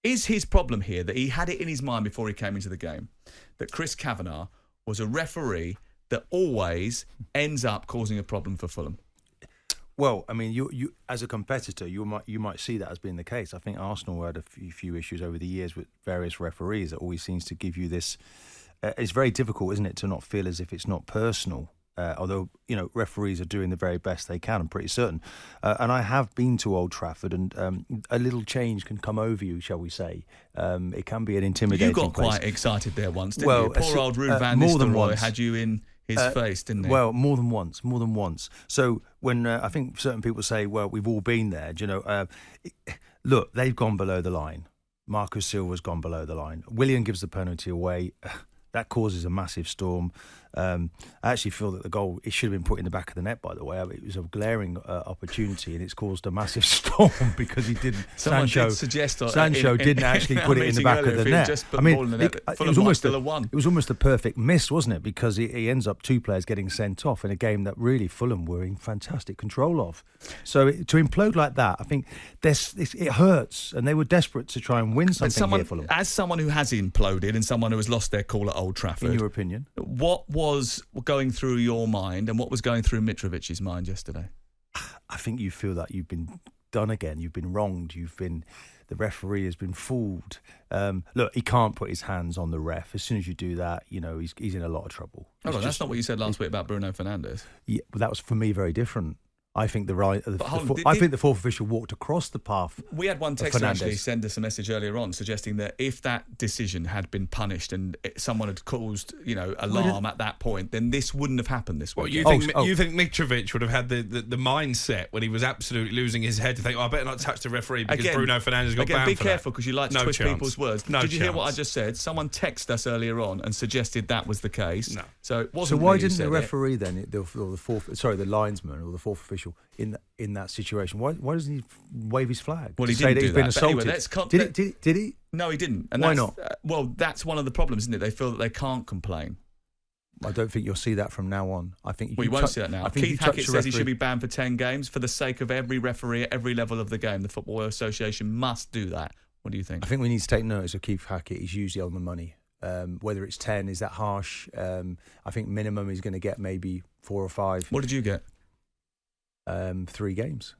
Is his problem here that he had it in his mind before he came into the game that Chris Kavanagh was a referee that always ends up causing a problem for Fulham? Well, I mean, you as a competitor, you might see that as being the case. I think Arsenal had a few issues over the years with various referees that always seems to give you this. It's very difficult, isn't it, to not feel as if it's not personal. Although, referees are doing the very best they can, I'm pretty certain. And I have been to Old Trafford, and a little change can come over you, shall we say. It can be an intimidating place. You got quite excited there once, didn't you? Poor old Ruud van Nistelrooy had you in his face, didn't he? Well, more than once. So when I think certain people say, well, we've all been there, look, they've gone below the line. Marco Silva's gone below the line. Willian gives the penalty away. That causes a massive storm. I actually feel that the goal, it should have been put in the back of the net, by the way. It was a glaring opportunity, and it's caused a massive storm because he didn't. Sancho didn't actually put it in the back of the net. It was almost a perfect miss, wasn't it? Because he ends up 2 players getting sent off in a game that really Fulham were in fantastic control of. So to implode like that, I think it hurts, and they were desperate to try and win something here, Fulham. As someone who has imploded and someone who has lost their cool at Old Trafford, in your opinion, what was going through your mind and what was going through Mitrovic's mind yesterday? I think you feel that you've been done again. You've been wronged. The referee has been fooled. Look, he can't put his hands on the ref. As soon as you do that, he's in a lot of trouble. That's not what you said last week about Bruno Fernandes. Yeah, but that was for me very different. I think the fourth official walked across the path. We had one texter actually send us a message earlier on suggesting that if that decision had been punished and someone had caused alarm at that point, then this wouldn't have happened this week. Well, you think Mitrovic would have had the mindset when he was absolutely losing his head to think, I better not touch the referee because Bruno Fernandes got banned be for careful because you like to twist people's words. Did you hear what I just said? Someone texted us earlier on and suggested that was the case. No. So it wasn't. So why didn't the referee then, the linesman or the fourth official in that situation, why doesn't he wave his flag? Well, he didn't do that. He's been assaulted. Anyway, did he? No, he didn't. And why not? That's one of the problems, isn't it? They feel that they can't complain. I don't think you'll see that from now on. I think you won't see that now. Keith Hackett says he should be banned for 10 games for the sake of every referee at every level of the game. The Football Association must do that. What do you think? I think we need to take notice of Keith Hackett. He's usually on the money. Whether it's 10, is that harsh? I think minimum he's going to get maybe 4 or 5. What did you get? 3 games.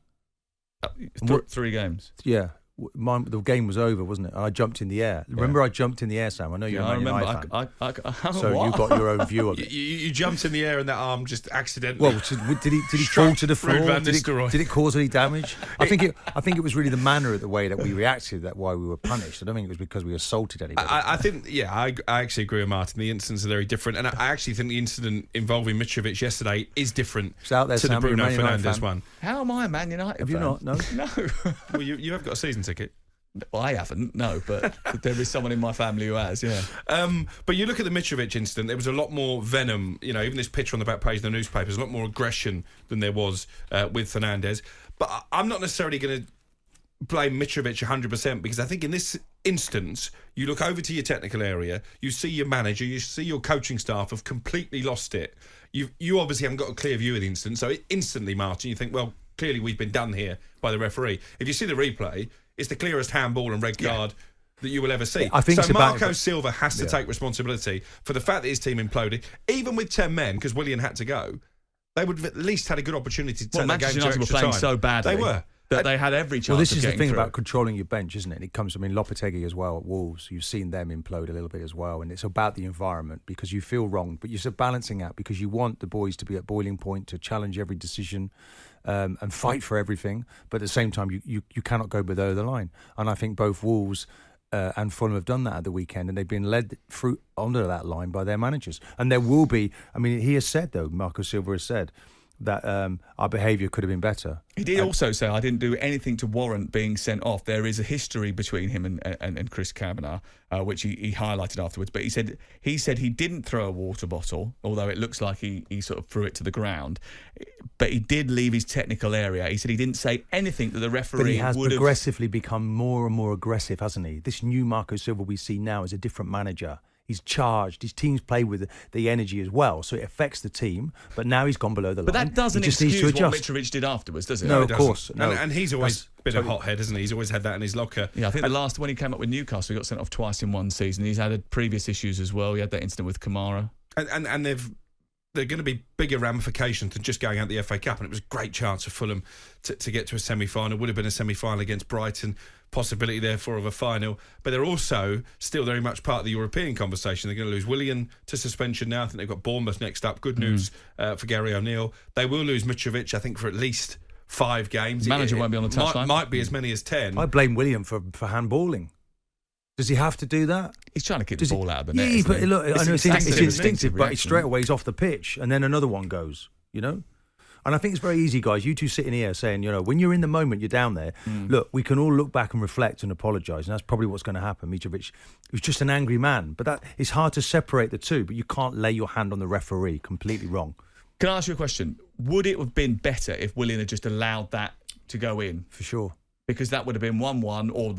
3 games? Yeah. The game was over, wasn't it? And I jumped in the air. Remember, I jumped in the air, Sam. I know you're a Man United fan. So you got your own view of it. You jumped in the air and that arm just accidentally. Well, did he fall to the floor? Did it cause any damage? I think it was really the manner of the way that we reacted that why we were punished. I don't think it was because we assaulted anybody. I think, I actually agree with Martin. The incidents are very different, and I actually think the incident involving Mitrovic yesterday is different to the Bruno Fernandes one. How am I a Man United fan? Have you not? No. No. Well, you have got a season ticket. Well, I haven't, no, but there is someone in my family who has, yeah. But you look at the Mitrovic incident, there was a lot more venom, even this picture on the back page of the newspapers, a lot more aggression than there was with Fernandes. But I'm not necessarily going to blame Mitrovic 100% because I think in this instance, you look over to your technical area, you see your manager, you see your coaching staff have completely lost it. You obviously haven't got a clear view of the incident, so instantly, Martin, you think, well, clearly we've been done here by the referee. If you see the replay, it's the clearest handball and red card that you will ever see. I think so Marco Silva has to take responsibility for the fact that his team imploded. Even with 10 men, because Willian had to go, they would have at least had a good opportunity to take the game to extra time. Manchester United were playing so badly. They were. That they had every chance of getting through. Well, this is the thing about controlling your bench, isn't it? It comes, Lopetegui as well at Wolves. You've seen them implode a little bit as well. And it's about the environment because you feel wronged. But you're balancing out because you want the boys to be at boiling point, to challenge every decision and fight for everything. But at the same time, you cannot go below the line. And I think both Wolves and Fulham have done that at the weekend. And they've been led through under that line by their managers. And there will be, he has said, though, Marco Silva has said, that our behaviour could have been better. He did also say, I didn't do anything to warrant being sent off. There is a history between him and Chris Kavanagh, which he highlighted afterwards. But he said he didn't throw a water bottle, although it looks like he sort of threw it to the ground. But he did leave his technical area. He said he didn't say anything that the referee would have... But he has progressively become more and more aggressive, hasn't he? This new Marco Silva we see now is a different manager. He's charged. His team's play with the energy as well, so it affects the team. But now he's gone below the line. But that doesn't he just needs excuse to what adjust. Mitrovic did afterwards, does it? No, it of doesn't. course. No. And he's always been a hothead, hasn't he? He's always had that in his locker. Yeah, I think when he came up with Newcastle, he got sent off twice in one season. He's had previous issues as well. He had that incident with Kamara. And they're going to be bigger ramifications than just going out the FA Cup. And it was a great chance for Fulham to get to a semi-final. Would have been a semi-final against Brighton. Possibility, therefore, of a final. But they're also still very much part of the European conversation. They're going to lose Willian to suspension now. I think they've got Bournemouth next up. Good news for Gary O'Neill. They will lose Mitrovic, I think, for at least 5 games. The manager won't be on the touchline. Might be as many as 10. I blame William for handballing. Does he have to do that? He's trying to keep the ball out of the net. Yeah, but isn't he? look, I know it's instinctive, but reaction. straight away he's off the pitch, and then another one goes, And I think it's very easy, guys. You two sitting here saying, when you're in the moment, you're down there. Look, we can all look back and reflect and apologise, and that's probably what's going to happen. Mitrovic was just an angry man, but it's hard to separate the two, but you can't lay your hand on the referee. Completely wrong. Can I ask you a question? Would it have been better if Willian had just allowed that to go in? For sure. Because that would have been 1-1, or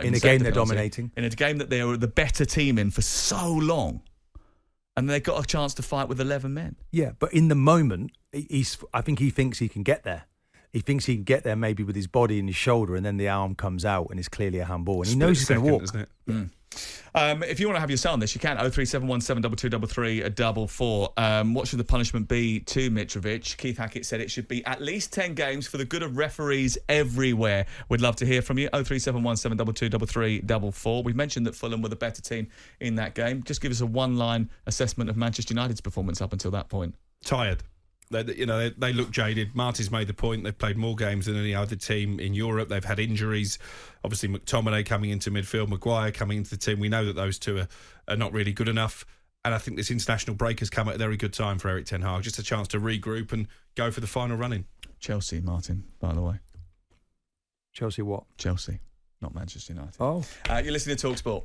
in a game they're dominating. In a game that they were the better team in for so long. And they got a chance to fight with 11 men. Yeah, but in the moment, I think he thinks he can get there. He thinks he can get there maybe with his body and his shoulder, and then the arm comes out and it's clearly a handball. And he knows he's going to walk. Isn't it? If you want to have your say on this, you can. 03717223344. What should the punishment be to Mitrovic? Keith Hackett said it should be at least 10 games for the good of referees everywhere. We'd love to hear from you. 03717223344. We've mentioned that Fulham were the better team in that game. Just give us a one-line assessment of Manchester United's performance up until that point. Tired. They look jaded. Marty's made the point. They've played more games than any other team in Europe. They've had injuries. Obviously, McTominay coming into midfield, Maguire coming into the team. We know that those two are not really good enough. And I think this international break has come at a very good time for Erik ten Hag. Just a chance to regroup and go for the final run-in. Chelsea, Martin, by the way. Chelsea what? Chelsea, not Manchester United. Oh. You're listening to talkSPORT.